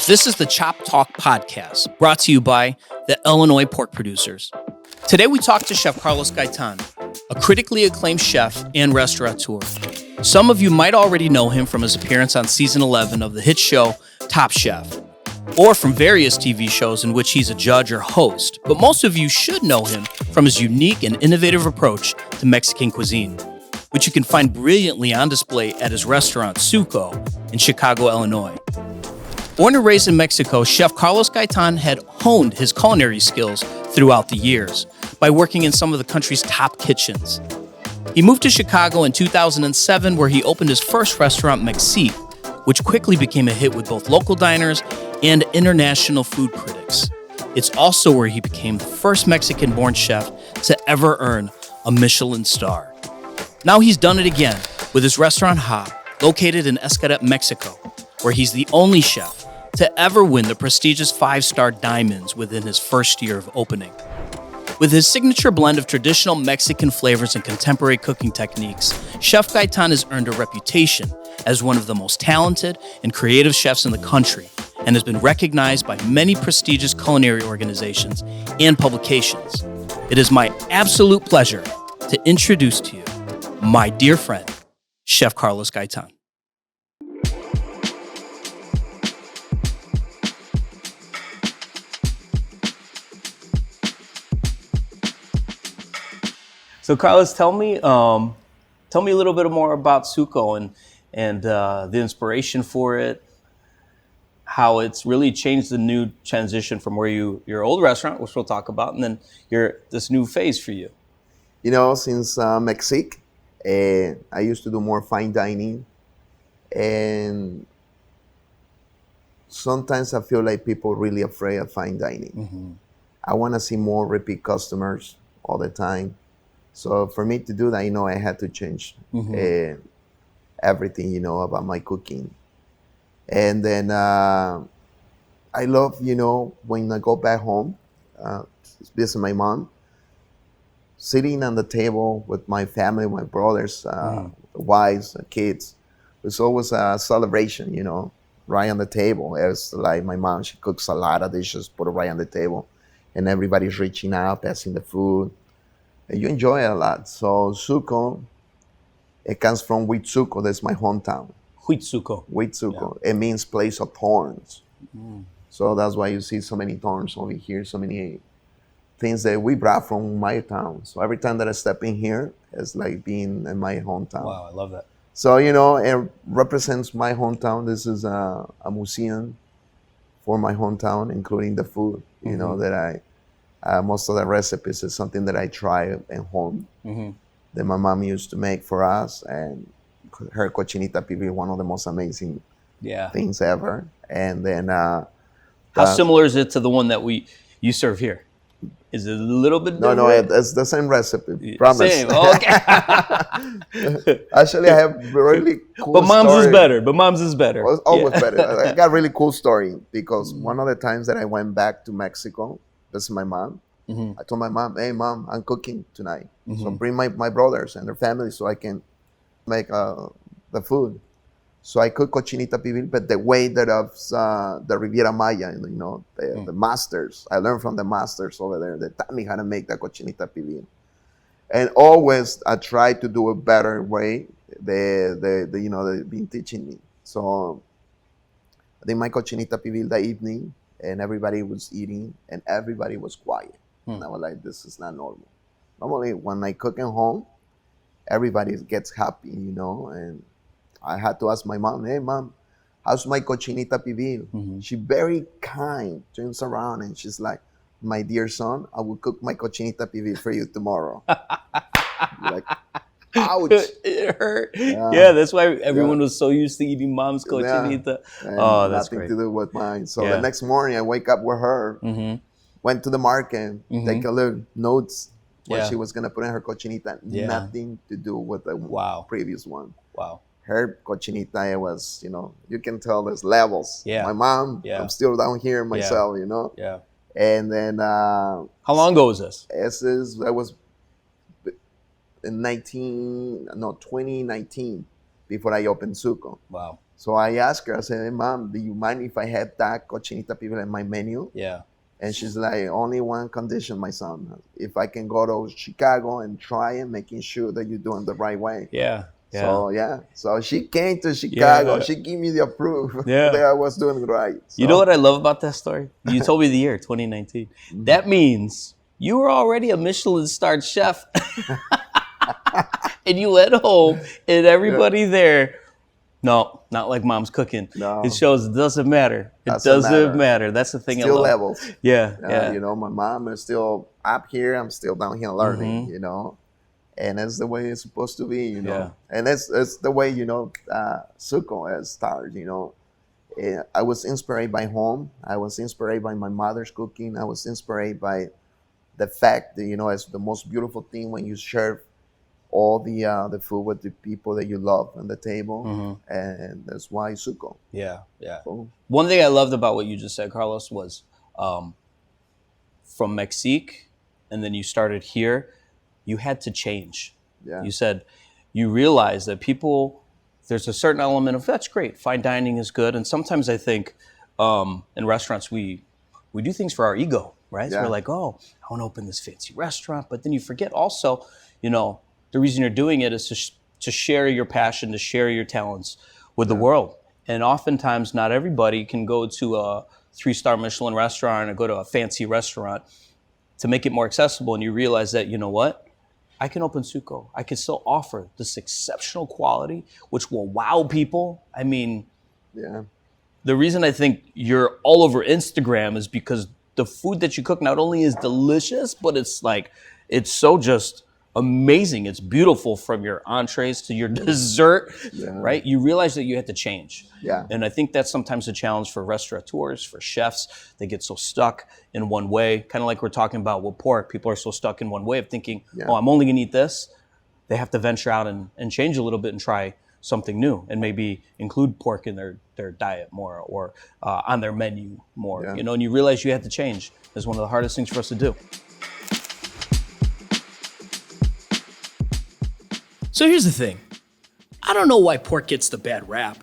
This is the Chop Talk podcast, brought to you by the Illinois Pork Producers. Today we talk to Chef Carlos Gaytán, a critically acclaimed chef and restaurateur. Some of you might already know him from his appearance on season 11 of the hit show Top Chef, or from various TV shows in which he's a judge or host, but most of you should know him from his unique and innovative approach to Mexican cuisine, which you can find brilliantly on display at his restaurant Tzuco in Chicago, Illinois. Born and raised in Mexico, Chef Carlos Gaytán had honed his culinary skills throughout the years by working in some of the country's top kitchens. He moved to Chicago in 2007, where he opened his first restaurant, Mexique, which quickly became a hit with both local diners and international food critics. It's also where he became the first Mexican-born chef to ever earn a Michelin star. Now he's done it again with his restaurant Ha, located in Xcaret, Mexico, where he's the only chef to ever win the prestigious 5-star diamonds within his first year of opening. With his signature blend of traditional Mexican flavors and contemporary cooking techniques, Chef Gaytán has earned a reputation as one of the most talented and creative chefs in the country and has been recognized by many prestigious culinary organizations and publications. It is my absolute pleasure to introduce to you my dear friend, Chef Carlos Gaytán. So Carlos, tell me a little bit more about Tzuco and the inspiration for it, how it's really changed the new transition from where your old restaurant, which we'll talk about, and then this new phase for you. You know, since Mexique, I used to do more fine dining, and sometimes I feel like people are really afraid of fine dining. Mm-hmm. I want to see more repeat customers all the time. So for me to do that, I had to change everything, about my cooking. And then I love, when I go back home, visit my mom, sitting on the table with my family, my brothers, wives, kids. It's always a celebration, right on the table. It's like my mom, she cooks a lot of dishes, put it right on the table. And everybody's reaching out, passing the food. And you enjoy it a lot. So Tzuco, it comes from Huitzuco. That's my hometown. Huitzuco. Yeah. It means place of thorns. Mm. So that's why you see so many thorns over here, so many things that we brought from my town. So every time that I step in here, it's like being in my hometown. Wow, I love that. So, it represents my hometown. This is a museum for my hometown, including the food, that I... most of the recipes is something that I try at home that my mom used to make for us, and her cochinita pibil, one of the most amazing things ever. And then how similar is it to the one that you serve here? Is it a little bit different? No, it's the same recipe. Promise. Same. Okay. Actually, I have really cool But mom's story. is better. But mom's is better. It's always better. I got a really cool story because one of the times that I went back to Mexico, this is my mom. I told my mom, "Hey, mom, I'm cooking tonight. So bring my brothers and their families so I can make the food." So I cook cochinita pibil, but the way that of the Riviera Maya, the masters. I learned from the masters over there. They taught me how to make the cochinita pibil. And always I try to do a better way. They've been teaching me. So I think my cochinita pibil that evening, and everybody was eating, and everybody was quiet. And I was like, this is not normal. Normally, when I cook at home, everybody gets happy, and I had to ask my mom, "Hey, mom, how's my cochinita pibil?" She's very kind, turns around, and she's like, "My dear son, I will cook my cochinita pibil for you tomorrow." Like, ouch. It hurt. Yeah, that's why everyone was so used to eating mom's cochinita. Yeah. That's nothing great. to do with mine. So the next morning, I wake up with her, went to the market, take a look, notes what she was going to put in her cochinita. Nothing to do with the previous one. Wow. Her cochinita, it was, you can tell there's levels. Yeah. My mom, I'm still down here myself, Yeah. And then... how long ago was this? I was in 2019. before I opened Tzuco. Wow. So I asked her, I said, hey, Mom, do you mind if I have that cochinita pibil in my menu? Yeah. And she's like, only one condition, my son. If I can go to Chicago and try it, making sure that you're doing the right way. Yeah. Yeah. So, So she came to Chicago. Yeah. She gave me the approval Yeah. that I was doing right. So. You know what I love about that story? You told me the year, 2019. That means you were already a Michelin-starred chef. And you went home and everybody there, no, not like Mom's cooking. No. It shows it doesn't matter. It doesn't matter. That's the thing. Still levels. Yeah. You know, my mom is still up here. I'm still down here learning, you know. And that's the way it's supposed to be, you know. Yeah. And that's the way, you know, Tzuco has started, you know. I was inspired by home. I was inspired by my mother's cooking. I was inspired by the fact that, you know, it's the most beautiful thing when you share all the food with the people that you love on the table. And that's why Tzuco. Yeah. So, one thing I loved about what you just said, Carlos, was from Mexique, and then you started here, you had to change. Yeah. You said you realize that people, there's a certain element of, that's great, fine dining is good. And sometimes I think in restaurants, we do things for our ego, right? So we're like, oh, I want to open this fancy restaurant. But then you forget also, you know, the reason you're doing it is to share your passion, to share your talents with the world. And oftentimes not everybody can go to a 3-star Michelin restaurant or go to a fancy restaurant to make it more accessible. And you realize that, you know what? I can open Tzuco. I can still offer this exceptional quality, which will wow people. I mean, the reason I think you're all over Instagram is because the food that you cook not only is delicious, but it's like, it's so just amazing. It's beautiful from your entrees to your dessert, right? You realize that you had to change. And I think that's sometimes a challenge for restaurateurs, for chefs. They get so stuck in one way, kind of like we're talking about with pork. People are so stuck in one way of thinking, oh, I'm only gonna eat this. They have to venture out and change a little bit and try something new and maybe include pork in their diet more or on their menu more, you know, and you realize you had to change. It's one of the hardest things for us to do. So here's the thing. I don't know why pork gets the bad rap.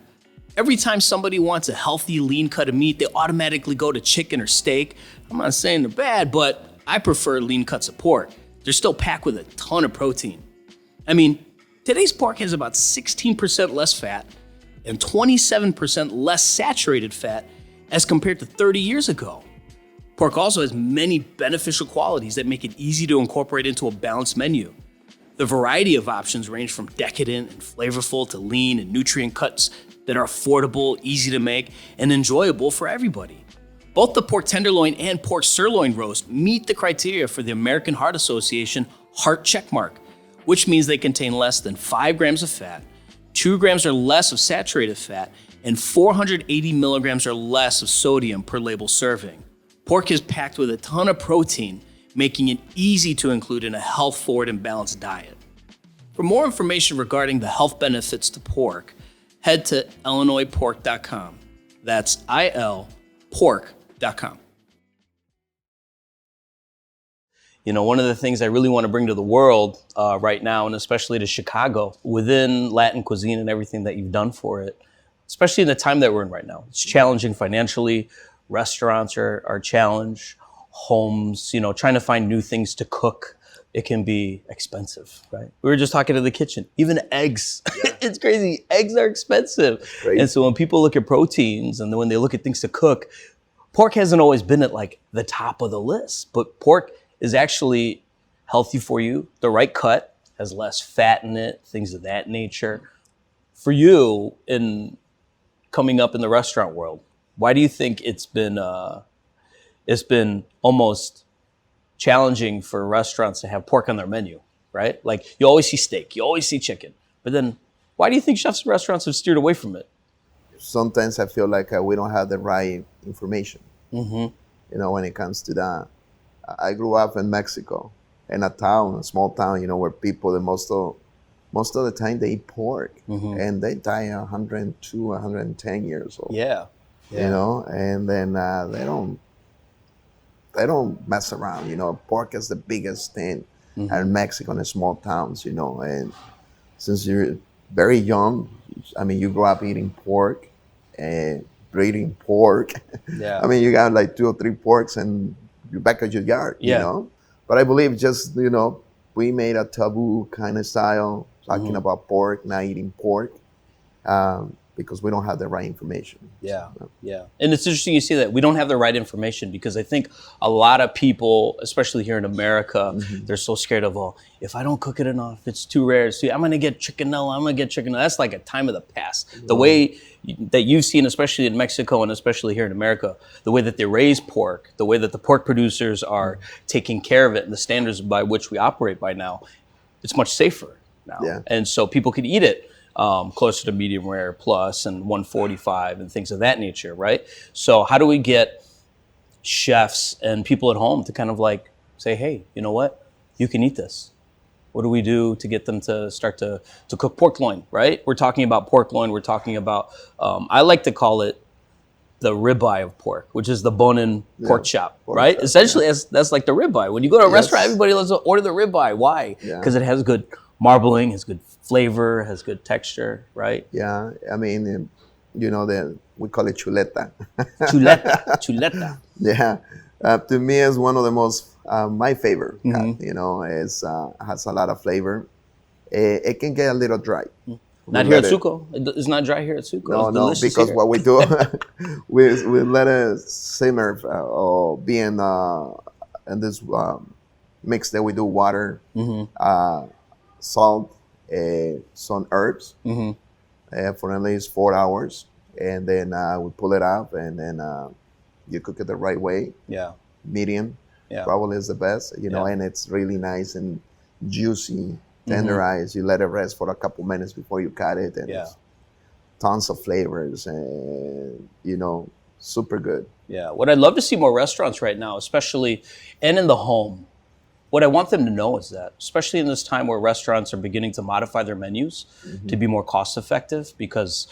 Every time somebody wants a healthy, lean cut of meat, they automatically go to chicken or steak. I'm not saying they're bad, but I prefer lean cuts of pork. They're still packed with a ton of protein. I mean, today's pork has about 16% less fat and 27% less saturated fat as compared to 30 years ago. Pork also has many beneficial qualities that make it easy to incorporate into a balanced menu. The variety of options range from decadent and flavorful to lean and nutrient cuts that are affordable, easy to make, and enjoyable for everybody. Both the pork tenderloin and pork sirloin roast meet the criteria for the American Heart Association Heart Checkmark, which means they contain less than 5 grams of fat, 2 grams or less of saturated fat, and 480 milligrams or less of sodium per label serving. Pork is packed with a ton of protein, making it easy to include in a health-forward and balanced diet. For more information regarding the health benefits to pork, head to illinoispork.com. That's ilpork.com. You know, one of the things I really want to bring to the world right now, and especially to Chicago, within Latin cuisine and everything that you've done for it, especially in the time that we're in right now, it's challenging financially. Restaurants are challenged. Homes, you know, trying to find new things to cook, it can be expensive, right? We were just talking to the kitchen, even eggs. It's crazy. Eggs are expensive. Crazy. And so when people look at proteins and when they look at things to cook, pork hasn't always been at like the top of the list, but pork is actually healthy for you. The right cut has less fat in it, things of that nature. For you, in coming up in the restaurant world, why do you think it's been almost challenging for restaurants to have pork on their menu, right? Like you always see steak, you always see chicken, but then why do you think chefs and restaurants have steered away from it? Sometimes I feel like we don't have the right information, you know, when it comes to that. I grew up in Mexico, in a small town, you know, where people, most of the time they eat pork and they die 102, 110 years old. Yeah. You know, and then they don't mess around, you know. Pork is the biggest thing in Mexico in small towns, you know. And since you're very young, I mean, you grow up eating pork and breeding pork. Yeah. I mean, you got like 2 or 3 porks and you're back at your yard, you Yeah. know? But I believe just, we made a taboo kind of style talking about pork, not eating pork, because we don't have the right information. Yeah, yeah. And it's interesting you say that. We don't have the right information because I think a lot of people, especially here in America, they're so scared of, if I don't cook it enough, it's too rare. See, I'm going to get chickenella. That's like a time of the past. The way that you've seen, especially in Mexico and especially here in America, the way that they raise pork, the way that the pork producers are taking care of it and the standards by which we operate by now, it's much safer now. Yeah. And so people can eat it. Closer to medium rare plus and 145 and things of that nature, right? So how do we get chefs and people at home to kind of like say, hey, you know what? You can eat this. What do we do to get them to start to cook pork loin, right? We're talking about pork loin. We're talking about, I like to call it the ribeye of pork, which is the bone-in pork chop, right? Essentially, that's like the ribeye. When you go to a restaurant, everybody loves to order the ribeye. Why? Because it has good marbling, has good flavor, has good texture, right? Yeah, I mean, we call it chuleta. Chuleta. Yeah, to me, it's one of the most my favorite. It's has a lot of flavor. It can get a little dry. Not here at Tzuco. It's not dry here at Tzuco. No, because what we do, we let it simmer or be in this mix that we do: water, salt, some herbs, for at least 4 hours, and then we pull it up, and then you cook it the right way. Yeah, medium. Yeah, probably is the best. And it's really nice and juicy, tenderized. You let it rest for a couple minutes before you cut it, and it's tons of flavors, and super good. Yeah, what I'd love to see more restaurants right now, especially and in the home. What I want them to know is that, especially in this time where restaurants are beginning to modify their menus to be more cost effective, because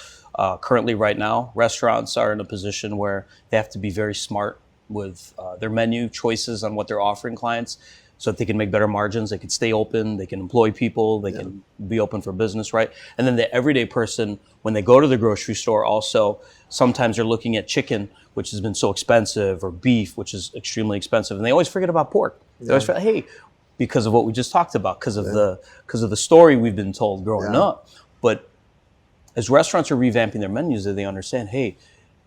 currently right now, restaurants are in a position where they have to be very smart with their menu choices on what they're offering clients so that they can make better margins, they can stay open, they can employ people, they can be open for business, right? And then the everyday person, when they go to the grocery store also, sometimes they're looking at chicken, which has been so expensive, or beef, which is extremely expensive, and they always forget about pork. They always forget, hey, because of what we just talked about, because of the story we've been told growing up. But as restaurants are revamping their menus, they understand, hey,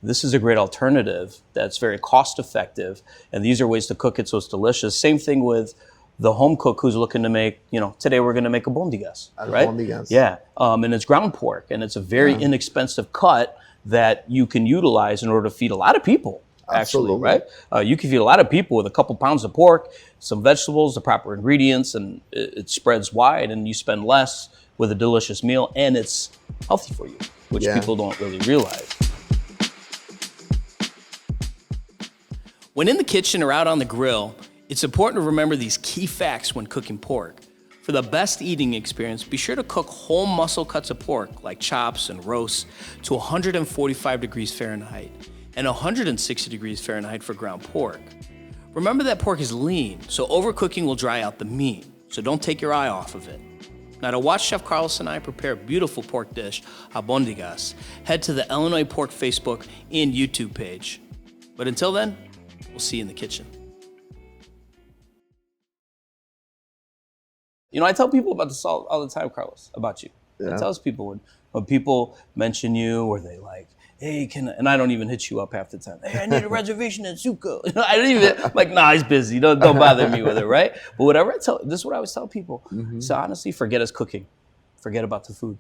this is a great alternative that's very cost effective, and these are ways to cook it so it's delicious. Same thing with the home cook who's looking to make, today we're going to make a bondigas, right? Bondigas. Yeah, and it's ground pork, and it's a very inexpensive cut that you can utilize in order to feed a lot of people. Actually, right? You can feed a lot of people with a couple pounds of pork, some vegetables, the proper ingredients, and it spreads wide, and you spend less with a delicious meal, and it's healthy for you, which people don't really realize. When in the kitchen or out on the grill, it's important to remember these key facts when cooking pork. For the best eating experience, be sure to cook whole muscle cuts of pork, like chops and roasts, to 145 degrees Fahrenheit and 160 degrees Fahrenheit for ground pork. Remember that pork is lean, so overcooking will dry out the meat, so don't take your eye off of it. Now, to watch Chef Carlos and I prepare a beautiful pork dish, albondigas, head to the Illinois Pork Facebook and YouTube page. But until then, we'll see you in the kitchen. I tell people about the salt all the time, Carlos, about you. I tell people when people mention you, or they like, hey, and I don't even hit you up half the time. Hey, I need a reservation at Tzuco. I don't even, I'm like, nah, he's busy. Don't bother me with it, right? But whatever this is what I always tell people. So honestly, forget us cooking. Forget about the food.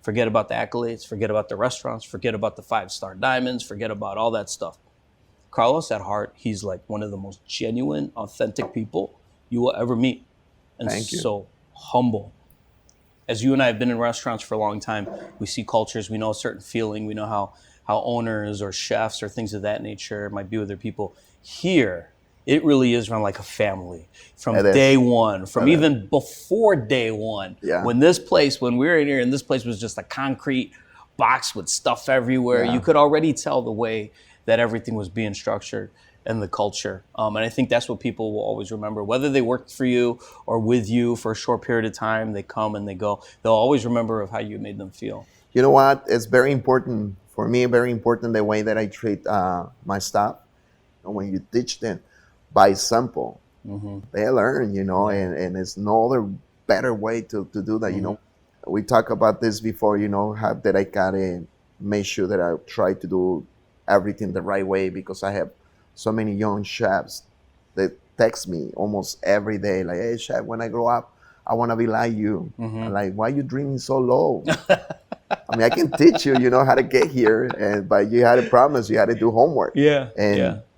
Forget about the accolades. Forget about the restaurants. Forget about the 5-star diamonds. Forget about all that stuff. Carlos, at heart, he's like one of the most genuine, authentic people you will ever meet. And Thank you. So humble. As you and I have been in restaurants for a long time, we see cultures, we know a certain feeling, we know how owners or chefs or things of that nature might be with their people. Here, it really is run like a family from day one, from even before day one. Yeah. When we were in here and this place was just a concrete box with stuff everywhere, you could already tell the way that everything was being structured and the culture. And I think that's what people will always remember. Whether they worked for you or with you for a short period of time, they come and they go, they'll always remember of how you made them feel. You know what? It's very important for me. Very important the way that I treat my staff. And when you teach them by sample, they learn. And it's no other better way to do that. We talked about this before. How that I gotta make sure that I try to do everything the right way, because I have so many young chefs that text me almost every day, like, "Hey, chef, when I grow up, I want to be like you." I'm like, "Why are you dreaming so low?" I mean, I can teach you, how to get here, but you had to promise, you had to do homework.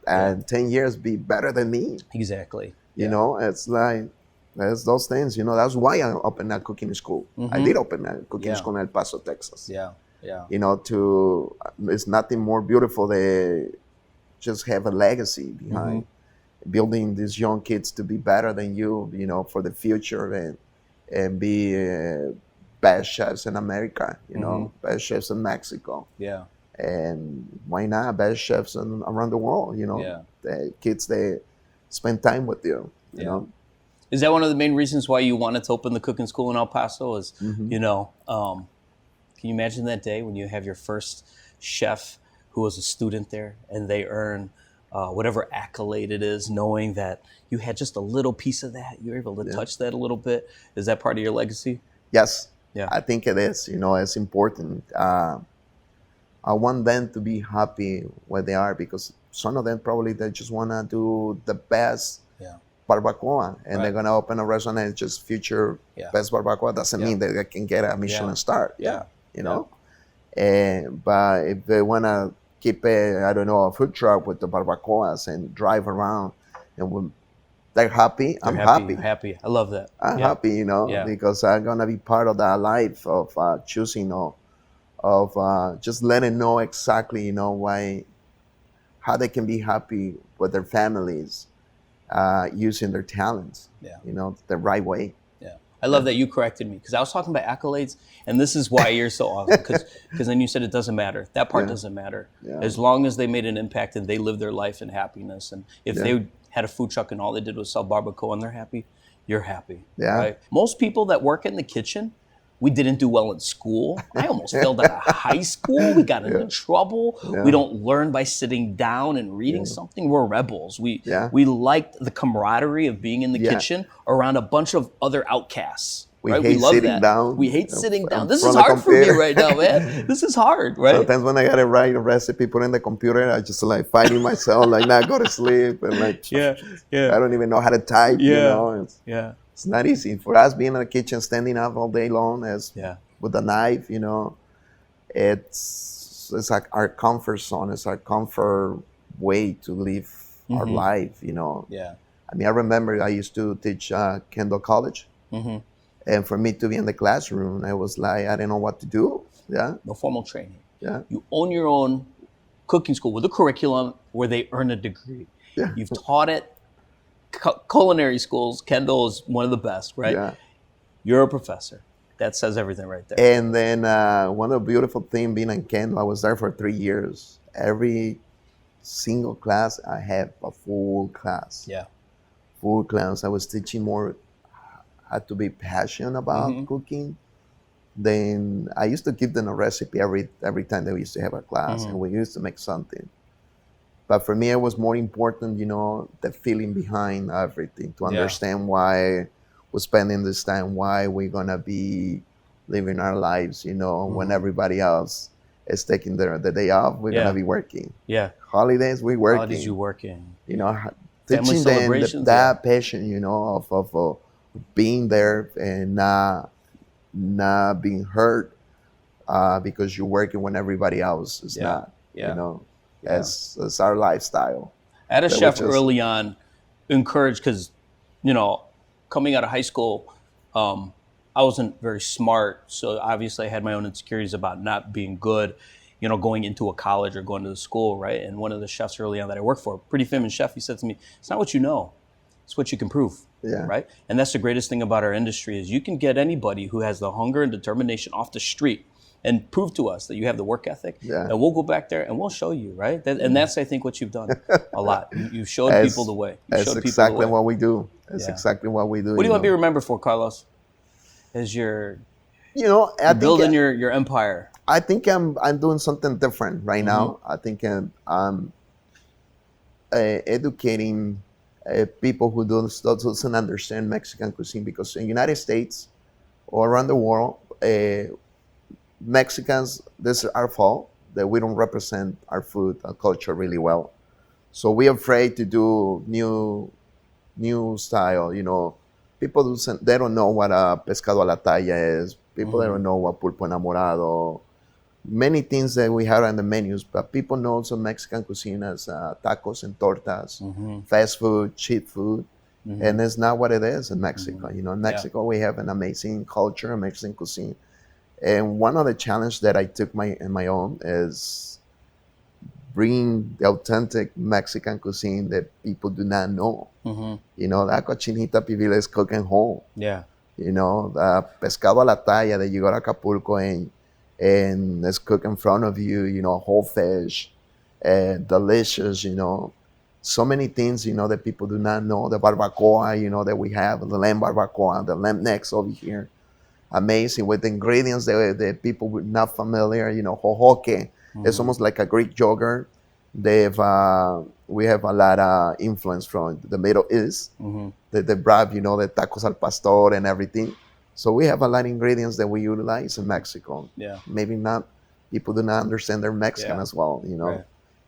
And 10 years be better than me. Exactly. It's like, there's those things, that's why I opened that cooking school. I did open that cooking school in El Paso, Texas. It's nothing more beautiful than just have a legacy behind building these young kids to be better than you, for the future, and be best chefs in America, best chefs in Mexico. And why not best chefs around the world, the kids, they spend time with you, you know. Is that one of the main reasons why you wanted to open the cooking school in El Paso? Is, can you imagine that day when you have your first chef who was a student there and they earn whatever accolade it is, knowing that you had just a little piece of that, you're able to touch that a little bit? Is that part of your legacy? Yes. I think it is. It's important. I want them to be happy where they are, because some of them probably they just want to do the best barbacoa, and they're going to open a restaurant and just future best barbacoa. Doesn't mean that they can get a Michelin star. But if they want to keep a food truck with the barbacoas and drive around, and when they're happy, I'm happy. Happy. I love that. I'm happy, because I'm going to be part of that life of choosing, of just letting know exactly, how they can be happy with their families, using their talents, the right way. I love that you corrected me, because I was talking about accolades, and this is why you're so awesome, because then you said it doesn't matter. That part doesn't matter. As long as they made an impact and they lived their life in happiness. And if they had a food truck and all they did was sell barbacoa and they're happy, you're happy. Right? Most people that work in the kitchen, we didn't do well in school. I almost failed out of high school. We got into trouble. We don't learn by sitting down and reading something. We're rebels. We liked the camaraderie of being in the kitchen around a bunch of other outcasts. We love sitting down. We hate sitting down. This is hard for me right now, man. This is hard, right? Sometimes when I gotta write a recipe, put in the computer, I just like fighting myself, like not go to sleep, and like I don't even know how to type. It's not easy for us being in the kitchen, standing up all day long, with a knife. It's like our comfort zone. It's our comfort way to live our life. I mean, I remember I used to teach Kendall College. And for me to be in the classroom, I was like, I didn't know what to do. No formal training. You own your own cooking school with a curriculum where they earn a degree. You've taught it. Culinary schools, Kendall is one of the best, right? You're a professor. That says everything right there. And then one of the beautiful things being in Kendall, I was there for 3 years. Every single class, I had a full class. Full class. I was teaching more. Had to be passionate about cooking. Then I used to give them a recipe every time they used to have a class, and we used to make something. But for me, it was more important, the feeling behind everything, to understand why we're spending this time, why we're gonna be living our lives, when everybody else is taking the day off, we're gonna be working. Holidays, we're working. Holidays, you working. Teaching them that passion, of being there and not being hurt because you're working when everybody else is not. It's our lifestyle. I had a chef early on encouraged, because coming out of high school, I wasn't very smart, so obviously I had my own insecurities about not being good, going into a college or going to the school, right? And one of the chefs early on that I worked for, pretty famous chef, he said to me, "It's not what you know, it's what you can prove." Right? And that's the greatest thing about our industry, is you can get anybody who has the hunger and determination off the street and prove to us that you have the work ethic, and we'll go back there and we'll show you, right? And that's, I think, what you've done a lot. You showed people the way. That's exactly what we do. That's exactly what we do. What do you want to be remembered for, Carlos? As you're building your empire. I think I'm doing something different right now. I think I'm educating people who doesn't understand Mexican cuisine, because in the United States or around the world, Mexicans, this is our fault that we don't represent our food, our culture really well. So we're afraid to do new style. People they don't know what a pescado a la talla is. People they don't know what pulpo enamorado. Many things that we have on the menus, but people know some Mexican cuisine as tacos and tortas, fast food, cheap food, and it's not what it is in Mexico. In Mexico we have an amazing culture, amazing cuisine, and one of the challenges that I took in my own is bringing the authentic Mexican cuisine that people do not know. That cochinita pibil is cooking whole. Yeah. The pescado a la talla that you go to Acapulco and it's cooked in front of you, whole fish, delicious, so many things, that people do not know. The barbacoa, that we have, the lamb barbacoa, the lamb necks over here, amazing, with ingredients that people were not familiar, jojoque. It's almost like a Greek yogurt. We have a lot of influence from the Middle East. They brought, the tacos al pastor and everything. So we have a lot of ingredients that we utilize in Mexico. Yeah. Maybe not, people do not understand they're Mexican as well, Right.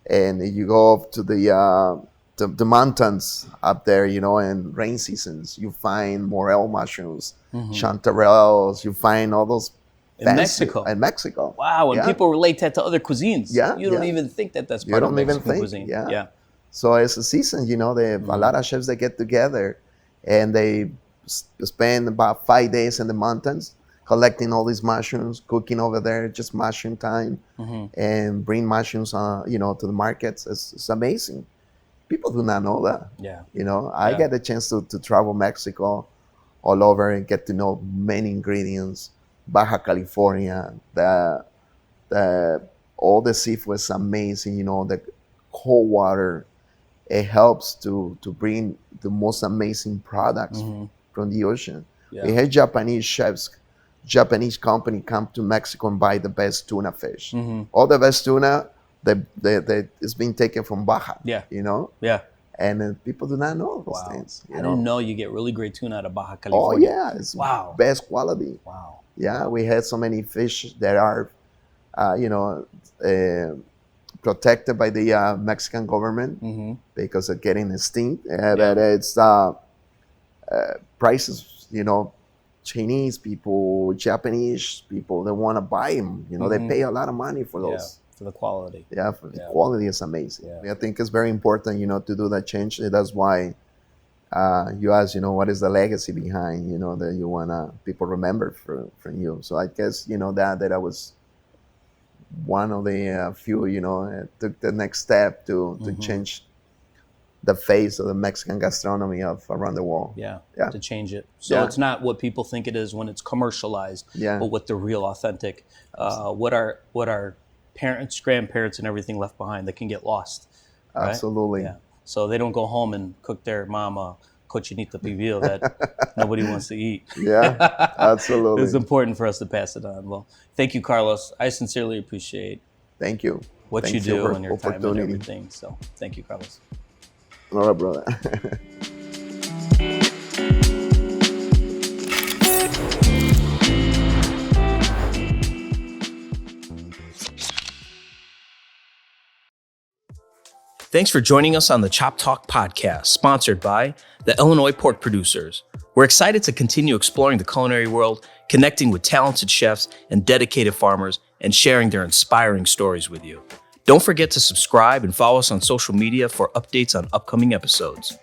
And you go up to the mountains up there, in rain seasons, you find morel mushrooms, chanterelles, you find all those in Mexico. In Mexico. Wow, and people relate that to other cuisines. Yeah, You don't even think that that's You part of don't even Mexican think, cuisine. yeah. So it's a season, they have a lot of chefs that get together and they spend about 5 days in the mountains collecting all these mushrooms, cooking over there, just mushroom time, and bring mushrooms, to the markets. It's amazing. People do not know that. Yeah. I get the chance to travel Mexico all over and get to know many ingredients. Baja California, all the seafood is amazing. The cold water, it helps to bring the most amazing products from the ocean. Yeah. We had Japanese chefs, Japanese company come to Mexico and buy the best tuna fish. All the best tuna that is being taken from Baja. Yeah. Yeah. And people do not know those things. I didn't know you get really great tuna out of Baja Oh California. yeah, it's best quality. Wow. Yeah, we had so many fish that are, protected by the Mexican government because of getting extinct. But it's prices, Chinese people, Japanese people, they want to buy them. They pay a lot of money for those. For the quality. Yeah, the quality is amazing. Yeah. I think it's very important, to do that change. That's why you ask, what is the legacy behind, that you want people remember from you. So I guess, that I was one of the few, took the next step to change the face of the Mexican gastronomy of around the world. Yeah. Yeah. To change it. So it's not what people think it is when it's commercialized, but what the real authentic, what our parents, grandparents, and everything left behind that can get lost. Right? Absolutely. Yeah. So they don't go home and cook their mama cochinita pibil that nobody wants to eat. Yeah, absolutely. It's important for us to pass it on. Well, thank you, Carlos. I sincerely appreciate Thank you. what Thanks you do for and your time and opportunity. everything. So thank you, Carlos. All right, brother. Thanks for joining us on the Chop Talk podcast, sponsored by the Illinois Pork Producers. We're excited to continue exploring the culinary world, connecting with talented chefs and dedicated farmers, and sharing their inspiring stories with you. Don't forget to subscribe and follow us on social media for updates on upcoming episodes.